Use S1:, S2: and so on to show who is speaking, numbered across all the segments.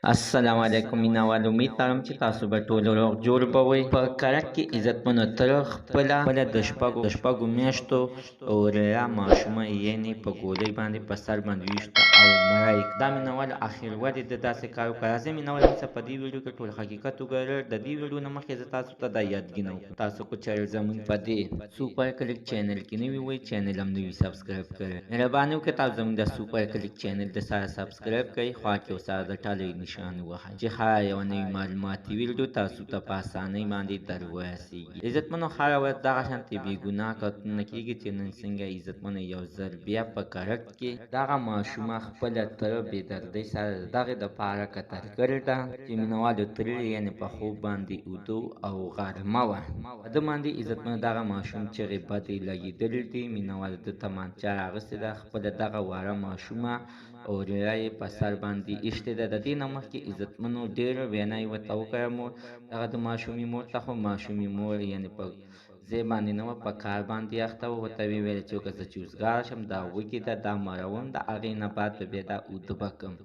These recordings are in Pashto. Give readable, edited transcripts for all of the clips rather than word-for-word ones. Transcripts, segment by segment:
S1: السلام علیکم مینوال امید لرم چې تاسو به ټول روغ جوړ به وئ په کرک کې عزتمنو تر خپله د شپږو میاشتو اوریا ماشومه یعنې په ګولۍ باندې په سر باندې ویشته او مړه یې دا مینوال اخر ولې د داسې کار وکړه راځئ مینوال موږ په دې ویډیو کې ټول حقیقت وګورئ د دې ویډیو نه مخکې زه تاسو ته دا یادګینه وکړم تاسو که چېرې زموږ په دې سوپر کلیک چینل کې نوي وئ چینل هم نوي سبسکرایب کړئ مهرباني وکړئ تاسو زموږ د سوپر کلیک چینل د سره سبسکرایب کړئ خوا کې ورسره د ټالۍ نشان ووهئ چې هره یوه نوې معلوماتي ویډیو تاسو ته په اسانۍ باندې در ورسیږي عزتمنو هره ورځ دغه شانتې بې ګناه کارونه کېږي چې نن څنګه عزتمنو یو ځل بیا په کرک کې دغه ماشومه خپله تره بې دردۍ سره د دغې دپاره قتل کړې ده چې مینوالو تللې یعنې په خوب باندې اوده او غرمه وه په ده باندې عزتمنو دغه ماشوم چغې بدې لګېدلې دي مینوالو ده تمانچه راغستې ده خپله دغه وړه ماشومه اوریا یې په سر باندې ایښتې ده د دې نه مخکې عزتمنو ډېره وینا یې ورته وکړه مور دغه د ماشومې مور ته خو ماشومې مور یعنې په ځای باندې نه وه په کار باندې اخته وه ورته ویې ویل چې که زه چې اوسګاره شم دا وږې ده دا مړوم د هغې نه بعد به بیا دا اوده به کړم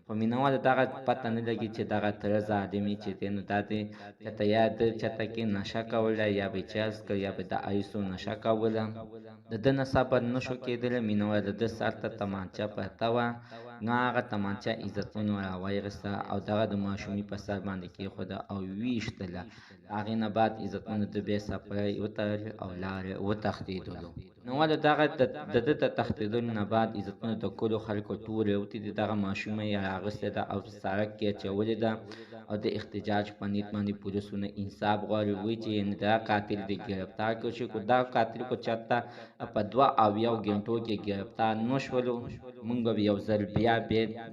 S1: خو مینهوالو دغه پته نه لګي چې دغه تره ظالمې چې دی نو دا دی چېرته یا د چېرته کې نشه کوله یا به یې چرس کړ یا به د ایسو نشه کوله د ده نه صبر نه شو کېدلی مینهوالو د ده سر ته تمانچه پرته وه نو هغه تمانچه عزتمنو راوایغسته او دغه د ماشومې په سر باندې کېښوده او ویشتله هغې نه بعد عزتمنو د بیا څپړی وتړل او لارې وتښتېدلو نو ولې دغه د ده د تښتېدلو نه بعد عزتمنو د کلو خلکو ټولې وتې دي دغه ماشومه یې راغستې ده او سړک کې اچولې ده او د احتجاج په نیت باندې پولیسونه انصاف غواړي وایي چې یعنې دا قاتل دې ګرفتار کړل شي خو دا قاتل خو چېرته په 72 ګنټو کې ګرفتار نه شولو موږ به یو ځل بیا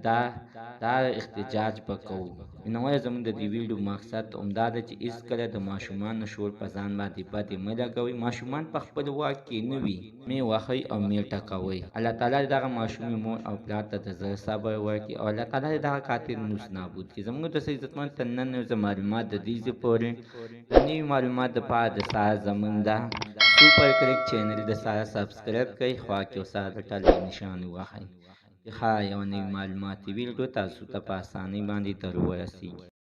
S1: دا احتجاج به کوو مینهوالو زموږ د دې ویډیو مقصد همدا ده چې هېڅکله د ماشومانو شور په ځان باندې بدې مه لګوئ ماشومان په خپل واک کې نه وي مې وهئ او مې ټکوئ الله تعالی دې دغه ماشومې مور او پلار ته د زړه صبر ورکړي او الله تعالی دې دغه قاتل نوس نابود کړي زموږ د عزتمن تر نن ورځې معلومات د دې ځای پورې د نوي معلومات دپاره د سهار زموږ د سوپر کلیک چینل د سره سبسکرایب کړئ خوا کې ورسره د ټالۍ نشان ووهئ چې هره یوه نوې معلوماتي ویډیو تاسو ته په اسانۍ باندې در ورسیږي